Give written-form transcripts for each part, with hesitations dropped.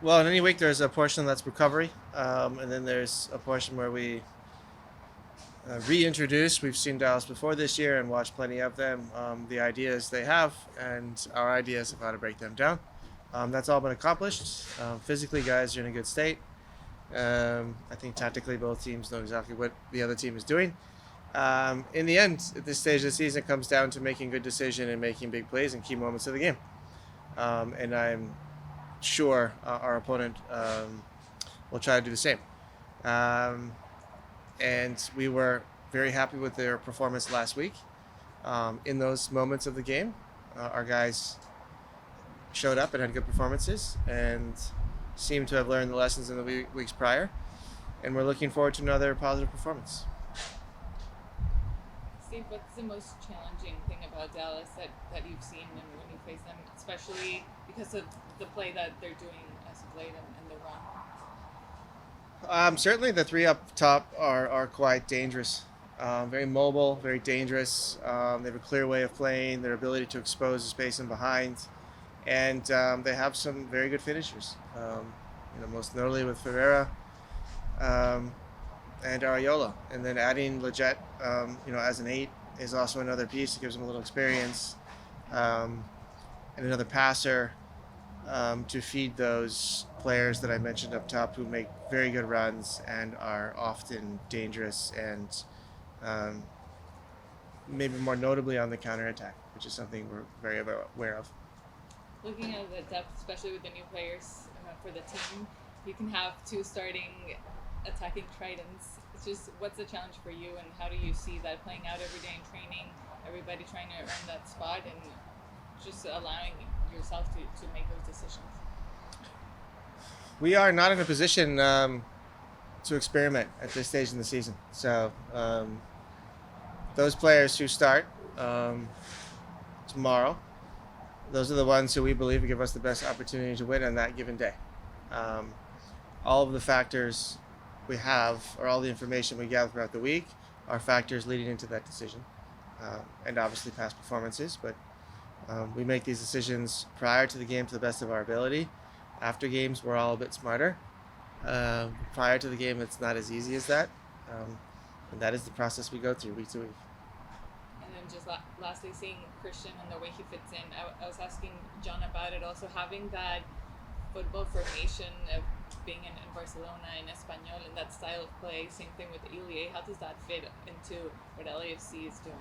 Well, in any week, there's a portion that's recovery, and then there's a portion where we reintroduce. We've seen Dallas before this year and watched plenty of them. The ideas they have and our ideas of how to break them down. That's all been accomplished. Physically, guys are in a good state. I think tactically, both teams know exactly what the other team is doing. In the end, at this stage of the season, it comes down to making good decision and making big plays in key moments of the game. And I'm sure our opponent will try to do the same. And we were very happy with their performance last week. In those moments of the game, our guys showed up and had good performances and seemed to have learned the lessons in the weeks prior. And we're looking forward to another positive performance. Steve, what's the most challenging thing about Dallas that you've seen and when you face them, especially because of the play that they're doing as of late and the run? Certainly the three up top are quite dangerous. Very mobile, very dangerous. They have a clear way of playing, their ability to expose the space in behind. And they have some very good finishers. Most notably with Ferreira and Ariola. And then adding Leggett, as an 8 is also another piece. It gives them a little experience. And another passer to feed those players that I mentioned up top who make very good runs and are often dangerous and maybe more notably on the counterattack, which is something we're very aware of. Looking at the depth, especially with the new players for the team, you can have two starting attacking tridents. It's just, what's the challenge for you, and how do you see that playing out every day in training? Everybody trying to earn that spot and just allowing yourself to make those decisions. We are not in a position to experiment at this stage in the season. So those players who start tomorrow, those are the ones who we believe will give us the best opportunity to win on that given day. All of the factors we have, or all the information we gather throughout the week, are factors leading into that decision. And obviously past performances, but we make these decisions prior to the game to the best of our ability. After games, we're all a bit smarter. Prior to the game, it's not as easy as that. And that is the process we go through week to week. And then just lastly, seeing Christian and the way he fits in, I was asking John about it, also having that football formation of being in Barcelona, in Espanyol, and that style of play. Same thing with Ilie. How does that fit into what LAFC is doing?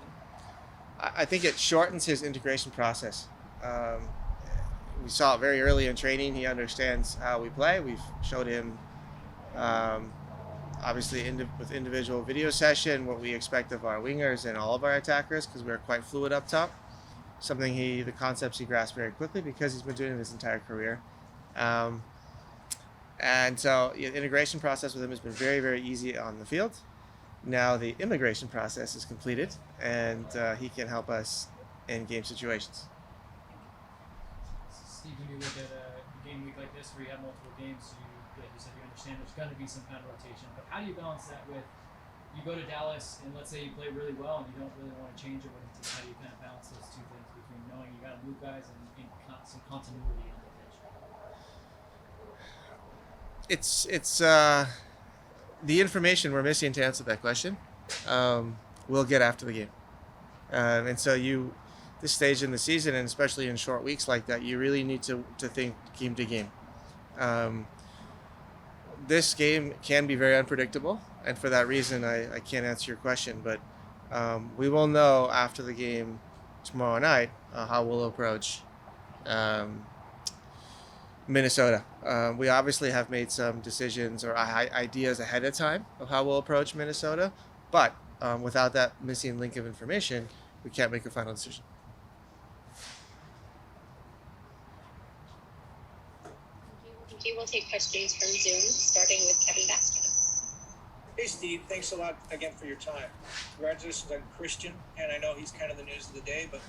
I think it shortens his integration process. We saw it very early in training. He understands how we play. We've showed him, obviously, with individual video session, what we expect of our wingers and all of our attackers, because we're quite fluid up top. Something the concepts he grasped very quickly because he's been doing it his entire career. And so the integration process with him has been very, very easy on the field. Now the immigration process is completed, and he can help us in game situations. Steve, when you look at a game week like this where you have multiple games, like you said, you understand there's got to be some kind of rotation. But how do you balance that with, you go to Dallas and let's say you play really well and you don't really want to change it with the team? How do you kind of balance those two things between knowing you got to move guys and some continuity on the pitch? It's the information we're missing to answer that question. We'll get after the game, and so this stage in the season, and especially in short weeks like that, you really need to think game to game. This game can be very unpredictable, and for that reason, I can't answer your question. But we will know after the game tomorrow night how we'll approach Minnesota. We obviously have made some decisions or ideas ahead of time of how we'll approach Minnesota, but without that missing link of information, we can't make a final decision. Okay, we'll take questions from Zoom, starting with Kevin Baskin. Hey, Steve. Thanks a lot again for your time. Congratulations on Christian, and I know he's kind of the news of the day, but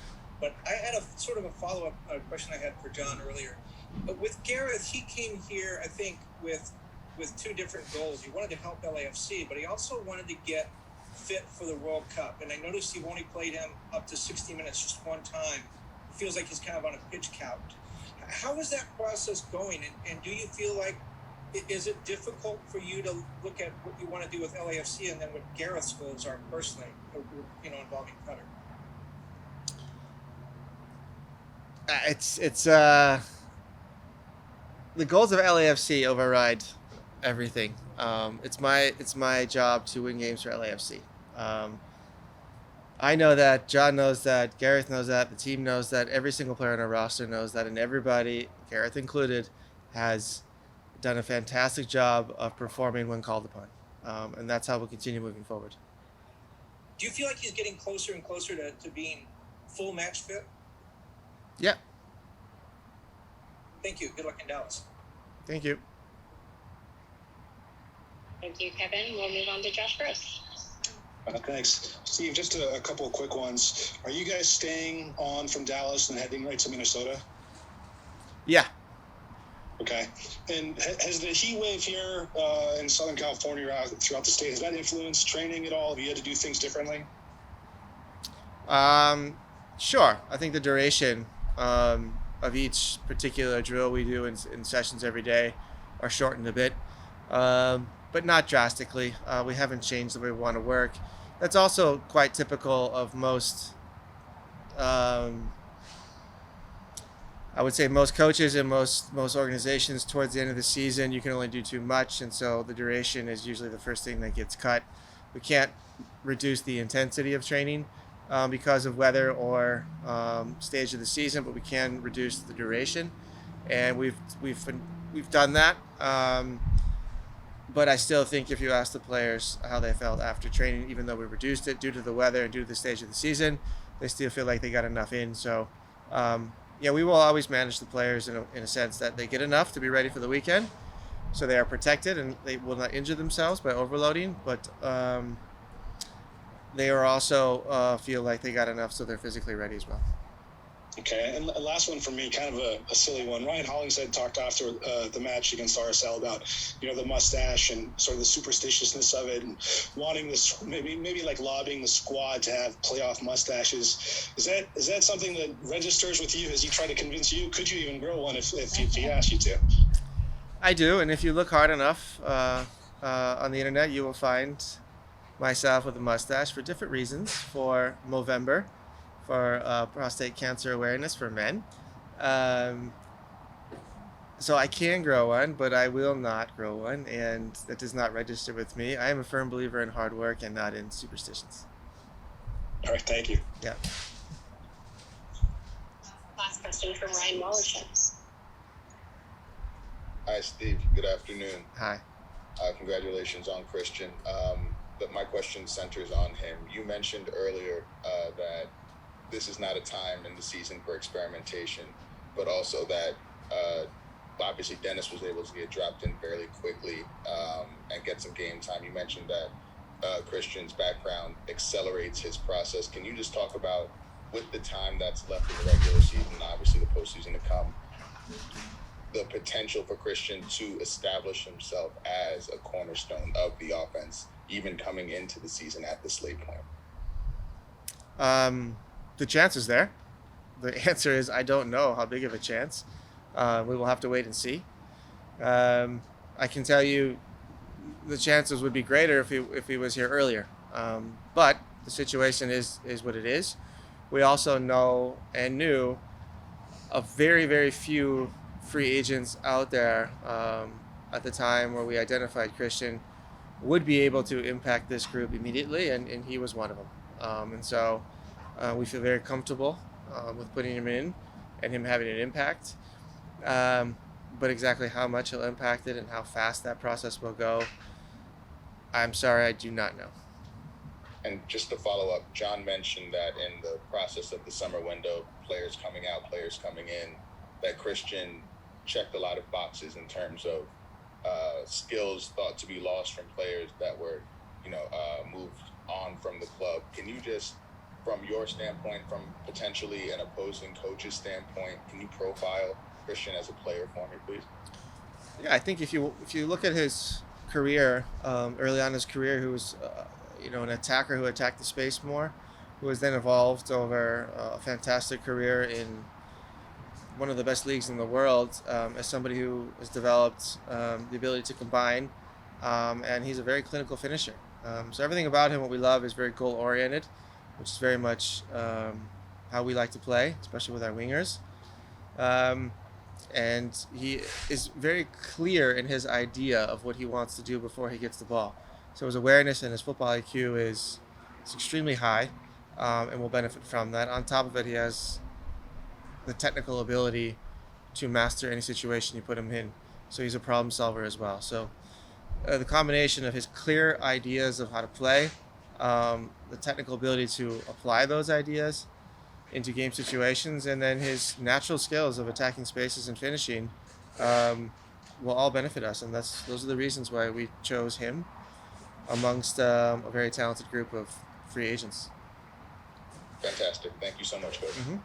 I had a sort of a follow-up question I had for John earlier. But with Gareth, he came here, I think, with two different goals. He wanted to help LAFC, but he also wanted to get fit for the World Cup. And I noticed you've only played him up to 60 minutes just one time. It feels like he's kind of on a pitch couch. How is that process going? And do you feel like, is it difficult for you to look at what you want to do with LAFC and then what Gareth's goals are personally, involving Cutter? It's the goals of LAFC override everything. It's my job to win games for LAFC. I know that, John knows that, Gareth knows that, the team knows that, every single player on our roster knows that, and everybody, Gareth included, has done a fantastic job of performing when called upon. And that's how we'll continue moving forward. Do you feel like he's getting closer and closer to being full match fit? Yeah. Thank you. Good luck in Dallas. Thank you. Thank you, Kevin. We'll move on to Josh Gross. Thanks. Steve, just a couple of quick ones. Are you guys staying on from Dallas and heading right to Minnesota? Yeah. Okay. And has the heat wave here in Southern California throughout the state, has that influenced training at all? Have you had to do things differently? Sure. I think the duration of each particular drill we do in sessions every day are shortened a bit, but not drastically. We haven't changed the way we want to work. That's also quite typical of most, I would say most coaches and most organizations. Towards the end of the season, you can only do too much, and so the duration is usually the first thing that gets cut. We can't reduce the intensity of training because of weather or stage of the season, but we can reduce the duration, and we've done that. But I still think if you ask the players how they felt after training, even though we reduced it due to the weather and due to the stage of the season, they still feel like they got enough in. So, we will always manage the players in a sense that they get enough to be ready for the weekend, so they are protected and they will not injure themselves by overloading. But they are also feel like they got enough so they're physically ready as well. Okay, and last one for me, kind of a silly one. Ryan Hollingshead talked after the match against RSL about, the mustache and sort of the superstitiousness of it, and wanting this maybe like lobbying the squad to have playoff mustaches. Is that something that registers with you? Has he tried to convince you? Could you even grow one if he asked you to? I do, and if you look hard enough on the internet, you will find myself with a mustache for different reasons. For Movember, for prostate cancer awareness for men. So I can grow one, but I will not grow one, and that does not register with me. I am a firm believer in hard work and not in superstitions. All right, thank you. Yeah. Last question from Ryan Wallership. Hi, Steve. Good afternoon. Hi. Congratulations on Christian. But my question centers on him. You mentioned earlier that this is not a time in the season for experimentation, but also that obviously Dennis was able to get dropped in fairly quickly and get some game time. You mentioned that Christian's background accelerates his process. Can you just talk about, with the time that's left in the regular season, obviously the postseason to come, the potential for Christian to establish himself as a cornerstone of the offense, even coming into the season at this late point? The chance is there. The answer is I don't know how big of a chance. We will have to wait and see. I can tell you the chances would be greater if he was here earlier. But the situation is what it is. We also know and knew of very, very few free agents out there at the time where we identified Christian would be able to impact this group immediately, and he was one of them. And so we feel very comfortable with putting him in and him having an impact. But exactly how much he'll impact it and how fast that process will go, I'm sorry, I do not know. And just to follow up, John mentioned that in the process of the summer window, players coming out, players coming in, that Christian checked a lot of boxes in terms of skills thought to be lost from players that were, moved on from the club. Can you just, from your standpoint, from potentially an opposing coach's standpoint, can you profile Christian as a player for me, please? Yeah, I think if you look at his career, early on in his career, he was an attacker who attacked the space more, who has then evolved over a fantastic career in one of the best leagues in the world, as somebody who has developed the ability to combine, and he's a very clinical finisher. So everything about him, what we love, is very goal-oriented, which is very much how we like to play, especially with our wingers. And he is very clear in his idea of what he wants to do before he gets the ball. So his awareness and his football IQ is extremely high, and will benefit from that. On top of it, he has the technical ability to master any situation you put him in. So he's a problem solver as well. So the combination of his clear ideas of how to play, the technical ability to apply those ideas into game situations, and then his natural skills of attacking spaces and finishing will all benefit us. And those are the reasons why we chose him amongst a very talented group of free agents. Fantastic. Thank you so much, Coach. Mm-hmm.